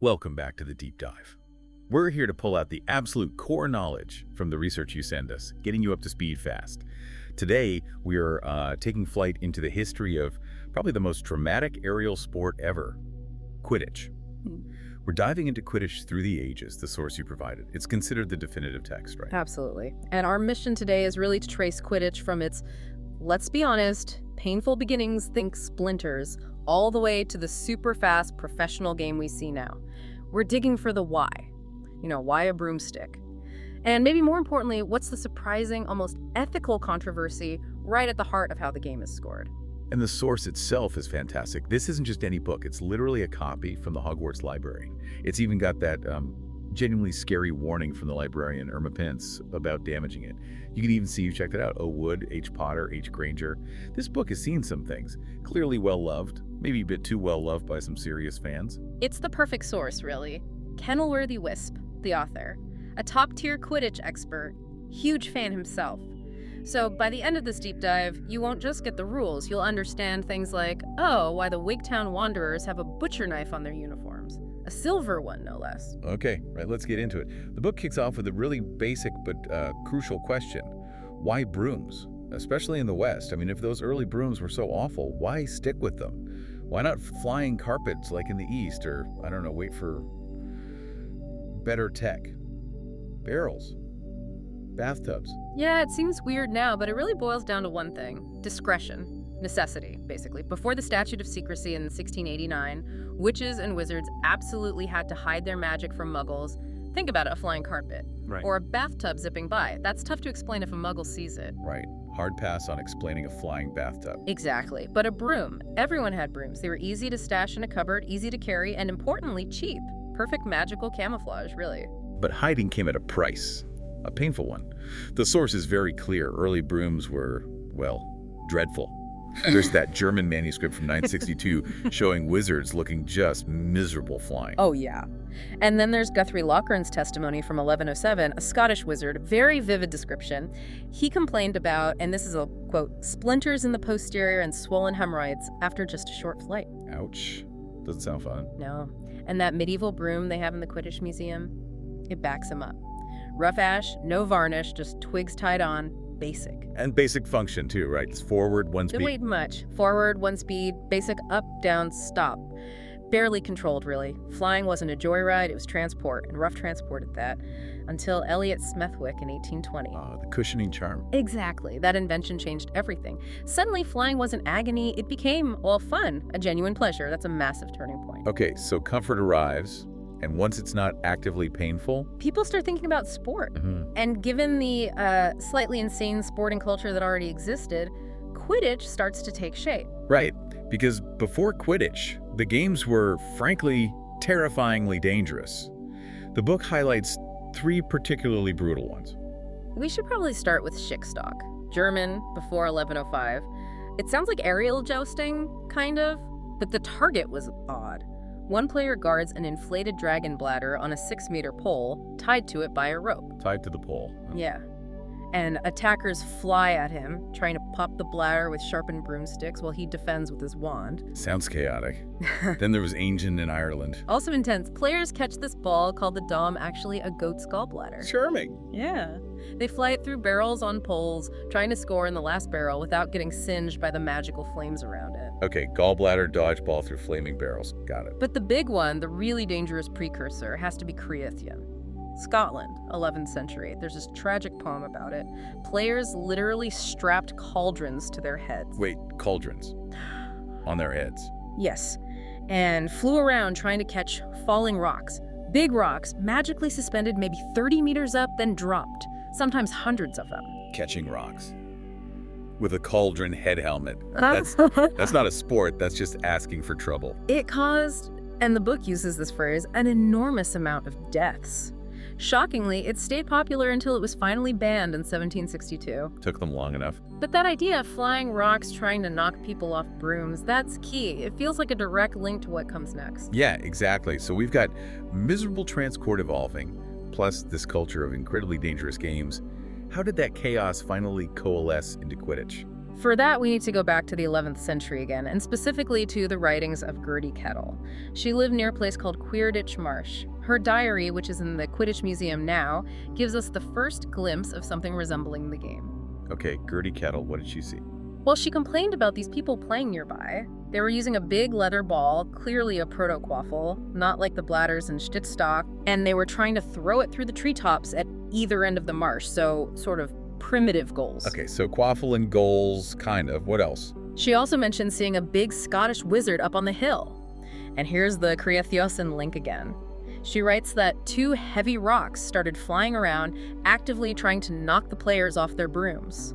Welcome back to the Deep Dive. We're here to pull out the absolute core knowledge from the research you send us, getting you up to speed fast. Today, we are taking flight into the history of probably the most dramatic aerial sport ever, Quidditch. We're diving into Quidditch through the ages, the source you provided. It's considered the definitive text, right? Absolutely. And our mission today is really to trace Quidditch from its, let's be honest, painful beginnings, think splinters, all the way to the super fast professional game we see now. We're digging for the why. Why a broomstick? And maybe more importantly, what's the surprising, almost ethical controversy right at the heart of how the game is scored? And the source itself is fantastic. This isn't just any book. It's literally a copy from the Hogwarts library. It's even got that genuinely scary warning from the librarian, Irma Pence, about damaging it. You can even see, you checked it out, O. Wood, H. Potter, H. Granger. This book has seen some things. Clearly well-loved, maybe a bit too well-loved by some serious fans. It's the perfect source, really. Kenilworthy Wisp, the author, a top-tier Quidditch expert, huge fan himself. So by the end of this deep dive, you won't just get the rules, you'll understand things like, why the Wigtown Wanderers have a butcher knife on their uniforms. A silver one, no less. Okay, right, let's get into it. The book kicks off with a really basic but crucial question. Why brooms? Especially in the West. I mean, if those early brooms were so awful, why stick with them? Why not flying carpets like in the East, or, I don't know, wait for better tech? Barrels. Bathtubs. Yeah, it seems weird now, but it really boils down to one thing. Discretion. Necessity, basically. Before the Statute of Secrecy in 1689, witches and wizards absolutely had to hide their magic from muggles. Think about it, a flying carpet. Right. Or a bathtub zipping by. That's tough to explain if a muggle sees it. Right. Hard pass on explaining a flying bathtub. Exactly. But a broom. Everyone had brooms. They were easy to stash in a cupboard, easy to carry, and importantly, cheap. Perfect magical camouflage, really. But hiding came at a price. A painful one. The source is very clear. Early brooms were, well, dreadful. There's that German manuscript from 962 showing wizards looking just miserable flying. Oh, yeah. And then there's Guthrie Loughran's testimony from 1107, a Scottish wizard, very vivid description. He complained about, and this is a quote, splinters in the posterior and swollen hemorrhoids after just a short flight. Ouch. Doesn't sound fun. No. And that medieval broom they have in the Quidditch Museum, it backs him up. Rough ash, no varnish, just twigs tied on. Basic. And basic function too, right? It's forward, one Didn't speed. wait much. Forward, one speed, basic up, down, stop. Barely controlled, really. Flying wasn't a joyride, it was transport, and rough transport at that, until Elliot Smethwick in 1820. The cushioning charm. Exactly. That invention changed everything. Suddenly, flying wasn't agony, it became, well, fun, a genuine pleasure. That's a massive turning point. Okay, so comfort arrives, and once it's not actively painful, people start thinking about sport. And given the slightly insane sporting culture that already existed, Quidditch starts to take shape. Right, because before Quidditch, the games were, frankly, terrifyingly dangerous. The book highlights 3 particularly brutal ones. We should probably start with Schickstock, German, before 1105. It sounds like aerial jousting, kind of, but the target was odd. One player guards an inflated dragon bladder on a 6-meter pole, tied to it by a rope. Tied to the pole. Yeah. And attackers fly at him, trying to pop the bladder with sharpened broomsticks while he defends with his wand. Sounds chaotic. Then there was Ancient in Ireland. Also intense. Players catch this ball, called the Dom, actually a goat's gallbladder. Charming. Yeah. They fly it through barrels on poles, trying to score in the last barrel without getting singed by the magical flames around it. Okay, gallbladder, dodgeball through flaming barrels. Got it. But the big one, the really dangerous precursor, has to be Creathian. Scotland, 11th century. There's this tragic poem about it. Players literally strapped cauldrons to their heads. Wait, cauldrons? On their heads? Yes. And flew around trying to catch falling rocks. Big rocks, magically suspended maybe 30 meters up, then dropped. Sometimes hundreds of them. Catching rocks. With a cauldron head helmet. That's not a sport, that's just asking for trouble. It caused, and the book uses this phrase, an enormous amount of deaths. Shockingly, it stayed popular until it was finally banned in 1762. Took them long enough. But that idea of flying rocks trying to knock people off brooms, that's key. It feels like a direct link to what comes next. Yeah, exactly. So we've got miserable transport evolving, plus this culture of incredibly dangerous games. How did that chaos finally coalesce into Quidditch? For that, we need to go back to the 11th century again, and specifically to the writings of Gertie Kettle. She lived near a place called Quidditc Marsh. Her diary, which is in the Quidditch Museum now, gives us the first glimpse of something resembling the game. Okay, Gertie Kettle, what did she see? Well, she complained about these people playing nearby. They were using a big leather ball, clearly a proto-quaffle, not like the bladders and Stittstock, and they were trying to throw it through the treetops at either end of the marsh, so sort of primitive goals. Okay, so quaffle and goals, kind of. What else? She also mentioned seeing a big Scottish wizard up on the hill. And here's the Creathiosan link again. She writes that 2 heavy rocks started flying around, actively trying to knock the players off their brooms.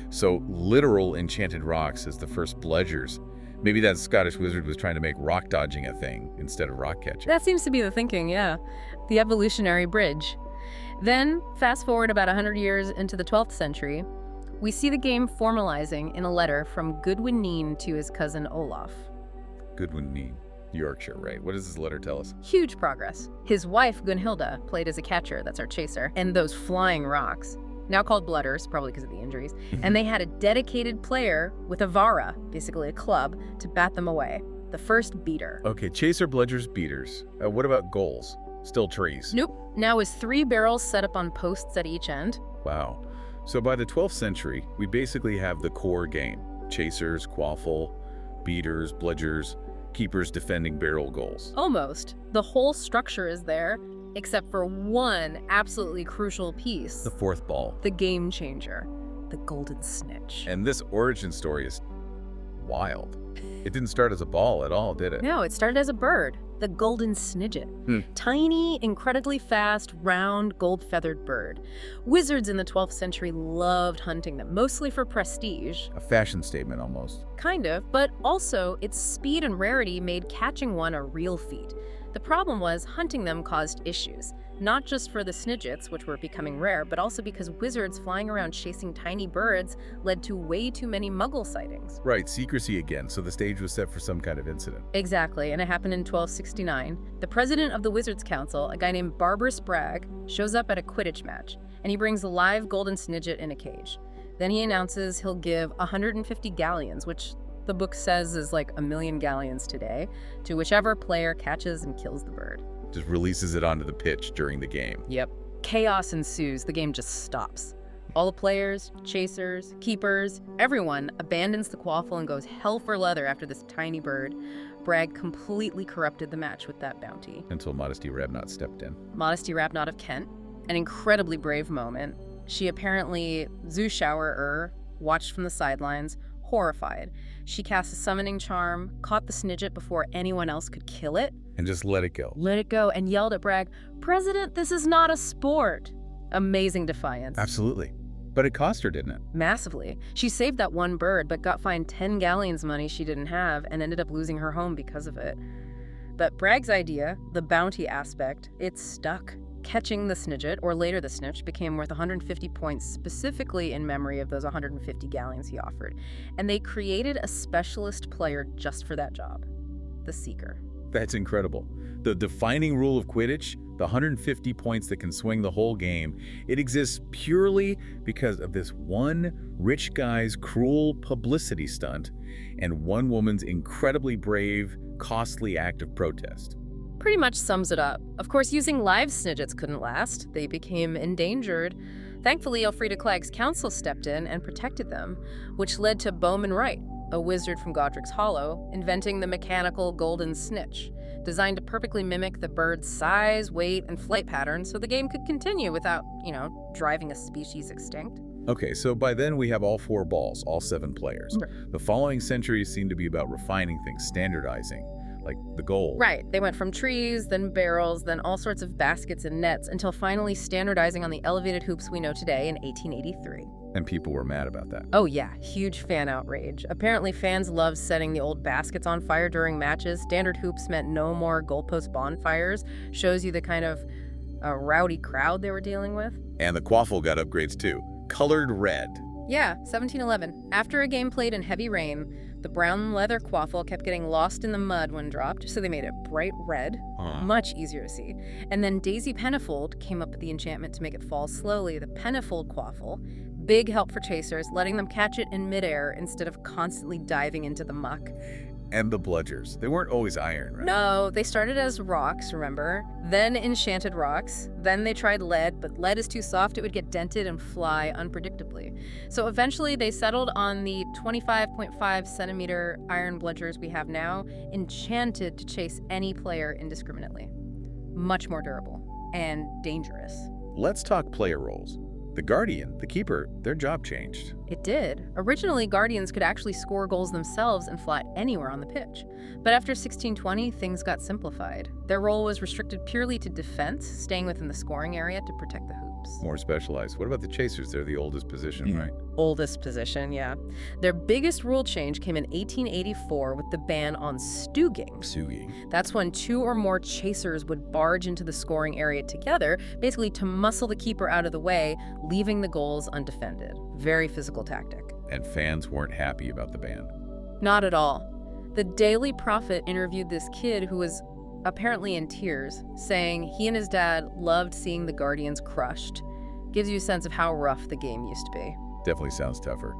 So literal enchanted rocks as the first bludgers. Maybe that Scottish wizard was trying to make rock dodging a thing instead of rock catching. That seems to be the thinking, yeah. The evolutionary bridge. Then, fast forward about 100 years into the 12th century, we see the game formalizing in a letter from Goodwin Neen to his cousin Olaf. Goodwin Neen, Yorkshire, right? What does this letter tell us? Huge progress. His wife, Gunhilda, played as a catcher, that's our chaser, and those flying rocks, now called Blooders, probably because of the injuries, and they had a dedicated player with a vara, basically a club, to bat them away. The first beater. Okay, chaser, bludgers, beaters. What about goals? Still trees? Nope. Now is 3 barrels set up on posts at each end. Wow. So by the 12th century, we basically have the core game. Chasers, quaffle, beaters, bludgers, keepers defending barrel goals. Almost. The whole structure is there, except for one absolutely crucial piece. The 4th ball. The game changer. The golden snitch. And this origin story is wild. It didn't start as a ball at all, did it? No, it started as a bird. The golden snidget. Tiny, incredibly fast, round, gold-feathered bird. Wizards in the 12th century loved hunting them, mostly for prestige. A fashion statement, almost. Kind of, but also its speed and rarity made catching one a real feat. The problem was hunting them caused issues, not just for the snidgets, which were becoming rare, but also because wizards flying around chasing tiny birds led to way too many muggle sightings. Right, secrecy again, so the stage was set for some kind of incident. Exactly, and it happened in 1269. The president of the Wizards' Council, a guy named Barbarous Bragg, shows up at a Quidditch match, and he brings a live golden snidget in a cage. Then he announces he'll give 150 galleons, which the book says is like 1,000,000 galleons today, to whichever player catches and kills the bird. Just releases it onto the pitch during the game. Yep. Chaos ensues. The game just stops. All the players, chasers, keepers, everyone abandons the quaffle and goes hell for leather after this tiny bird. Bragg completely corrupted the match with that bounty. Until Modesty Rabnot stepped in. Modesty Rabnot of Kent. An incredibly brave moment. She apparently, Zushower watched from the sidelines, horrified. She cast a summoning charm, caught the snidget before anyone else could kill it. And just let it go. Let it go, and yelled at Bragg, "President, this is not a sport." Amazing defiance. Absolutely. But it cost her, didn't it? Massively. She saved that one bird, but got fined 10 galleons money she didn't have and ended up losing her home because of it. But Bragg's idea, the bounty aspect, it stuck. Catching the snidget, or later the snitch, became worth 150 points specifically in memory of those 150 galleons he offered. And they created a specialist player just for that job, the Seeker. That's incredible. The defining rule of Quidditch, the 150 points that can swing the whole game, it exists purely because of this one rich guy's cruel publicity stunt and one woman's incredibly brave, costly act of protest. Pretty much sums it up. Of course, using live snidgets couldn't last. They became endangered. Thankfully, Elfrida Clagg's council stepped in and protected them, which led to Bowman Wright, a wizard from Godric's Hollow, inventing the mechanical golden snitch, designed to perfectly mimic the bird's size, weight, and flight pattern so the game could continue without, driving a species extinct. Okay, so by then we have all 4 balls, all 7 players. Right. The following centuries seem to be about refining things, standardizing, like the goal. Right. They went from trees, then barrels, then all sorts of baskets and nets, until finally standardizing on the elevated hoops we know today in 1883. And people were mad about that. Oh yeah, huge fan outrage. Apparently fans loved setting the old baskets on fire during matches. Standard hoops meant no more goalpost bonfires. Shows you the kind of rowdy crowd they were dealing with. And the quaffle got upgrades too. Colored red. Yeah, 1711. After a game played in heavy rain, the brown leather quaffle kept getting lost in the mud when dropped, so they made it bright red, much easier to see. And then Daisy Pennifold came up with the enchantment to make it fall slowly. The Pennifold quaffle, big help for chasers, letting them catch it in midair instead of constantly diving into the muck. And the bludgers. They weren't always iron, right? No, they started as rocks, remember? Then enchanted rocks. Then they tried lead, but lead is too soft, it would get dented and fly unpredictably. So eventually they settled on the 25.5 centimeter iron bludgers we have now, enchanted to chase any player indiscriminately. Much more durable and dangerous. Let's talk player roles. The Guardian, the Keeper, their job changed. It did. Originally, Guardians could actually score goals themselves and fly anywhere on the pitch. But after 1620, things got simplified. Their role was restricted purely to defense, staying within the scoring area to protect the hoops. More specialized. What about the Chasers? They're the oldest position, right? Oldest position, yeah. Their biggest rule change came in 1884 with the ban on stooging. Stooging. That's when 2 or more chasers would barge into the scoring area together, basically to muscle the keeper out of the way, leaving the goals undefended. Very physical tactic. And fans weren't happy about the ban. Not at all. The Daily Prophet interviewed this kid who was apparently in tears, saying he and his dad loved seeing the Guardians crushed. Gives you a sense of how rough the game used to be. Definitely sounds tougher.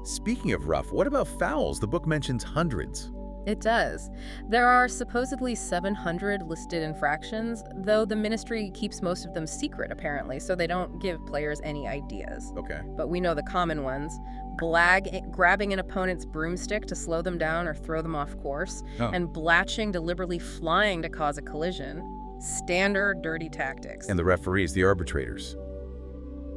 Speaking of rough, what about fouls? The book mentions hundreds. It does. There are supposedly 700 listed infractions, though the ministry keeps most of them secret, apparently, so they don't give players any ideas. Okay. But we know the common ones. Grabbing an opponent's broomstick to slow them down or throw them off course, and blatching deliberately flying to cause a collision. Standard dirty tactics. And the referees, the arbitrators.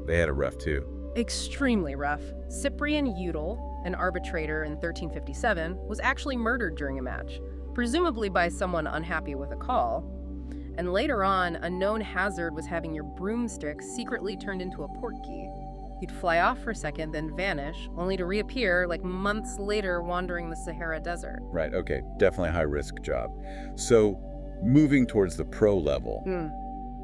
They had it rough too. Extremely rough. Cyprian Udal, an arbitrator in 1357, was actually murdered during a match, presumably by someone unhappy with a call. And later on, a known hazard was having your broomstick secretly turned into a portkey. You'd fly off for a second, then vanish, only to reappear like months later wandering the Sahara Desert. Right, okay. Definitely a high-risk job. So, moving towards the pro level,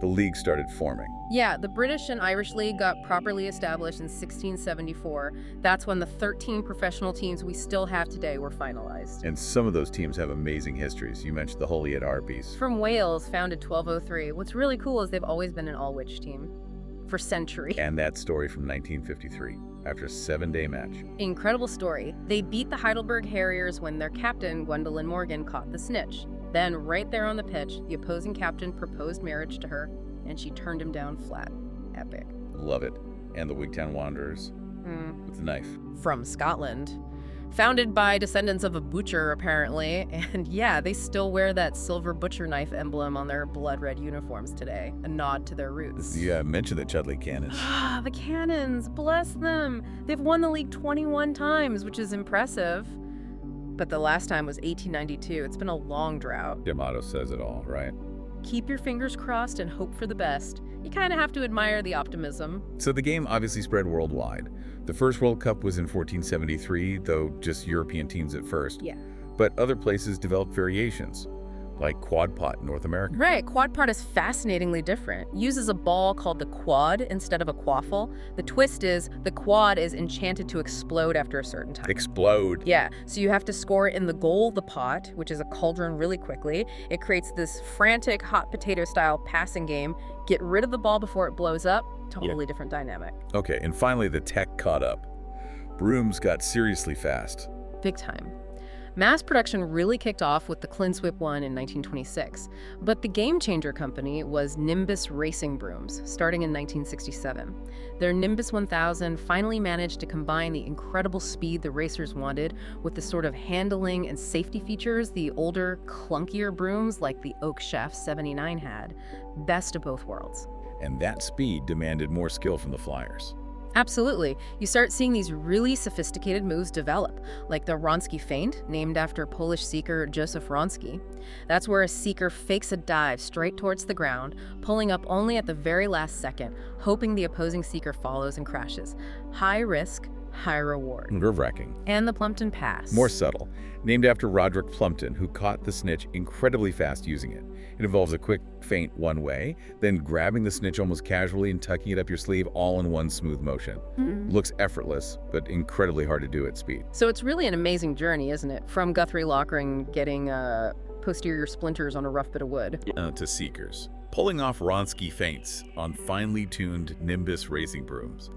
the league started forming. Yeah, the British and Irish League got properly established in 1674. That's when the 13 professional teams we still have today were finalized. And some of those teams have amazing histories. You mentioned the Holyhead Harpies. From Wales, founded 1203. What's really cool is they've always been an all-witch team. For centuries. And that story from 1953, after a 7-day match. Incredible story. They beat the Heidelberg Harriers when their captain, Gwendolyn Morgan, caught the snitch. Then, right there on the pitch, the opposing captain proposed marriage to her, and she turned him down flat. Epic. Love it. And the Wigtown Wanderers with the knife. From Scotland. Founded by descendants of a butcher, apparently. And yeah, they still wear that silver butcher knife emblem on their blood-red uniforms today. A nod to their roots. Yeah, mention the Chudley Cannons. Ah, the Cannons. Bless them. They've won the league 21 times, which is impressive. But the last time was 1892. It's been a long drought. Their motto says it all, right? Keep your fingers crossed and hope for the best. You kind of have to admire the optimism. So the game obviously spread worldwide. The first World Cup was in 1473, though just European teams at first. Yeah. But other places developed variations, like quad pot in North America. Right, quad pot is fascinatingly different. Uses a ball called the quad instead of a quaffle. The twist is the quad is enchanted to explode after a certain time. Explode. Yeah, so you have to score in the goal the pot, which is a cauldron really quickly. It creates this frantic hot potato style passing game. Get rid of the ball before it blows up. Totally different dynamic. Okay, and finally the tech caught up. Brooms got seriously fast. Big time. Mass production really kicked off with the Clinnswip one in 1926, but the game-changer company was Nimbus Racing Brooms, starting in 1967. Their Nimbus 1000 finally managed to combine the incredible speed the racers wanted with the sort of handling and safety features the older, clunkier brooms like the Oak Chef 79 had. Best of both worlds. And that speed demanded more skill from the flyers. Absolutely. You start seeing these really sophisticated moves develop, like the Wronski feint, named after Polish seeker Joseph Wronski. That's where a seeker fakes a dive straight towards the ground, pulling up only at the very last second, hoping the opposing seeker follows and crashes. High risk, high reward. Nerve-wracking. And the Plumpton Pass. More subtle. Named after Roderick Plumpton, who caught the snitch incredibly fast using it. It involves a quick feint one way, then grabbing the snitch almost casually and tucking it up your sleeve all in one smooth motion. Looks effortless, but incredibly hard to do at speed. So it's really an amazing journey, isn't it? From Guthrie Lockering getting posterior splinters on a rough bit of wood. To seekers. Pulling off Wronski feints on finely tuned Nimbus racing brooms.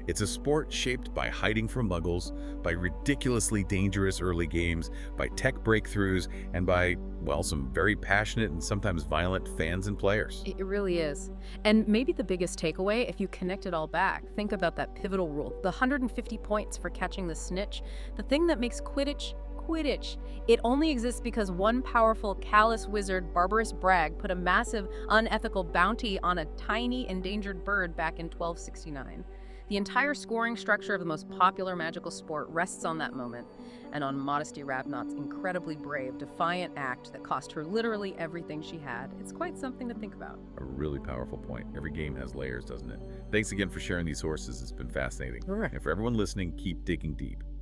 It's a sport shaped by hiding from muggles, by ridiculously dangerous early games, by tech breakthroughs, and by, well, some very passionate and sometimes violent fans and players. It really is. And maybe the biggest takeaway, if you connect it all back, think about that pivotal rule, the 150 points for catching the snitch, the thing that makes Quidditch Quidditch. It only exists because one powerful, callous wizard, Barbarous Bragg, put a massive, unethical bounty on a tiny, endangered bird back in 1269. The entire scoring structure of the most popular magical sport rests on that moment, and on Modesty Rabnot's incredibly brave, defiant act that cost her literally everything she had. It's quite something to think about. A really powerful point. Every game has layers, doesn't it? Thanks again for sharing these sources. It's been fascinating. Sure. And for everyone listening, keep digging deep.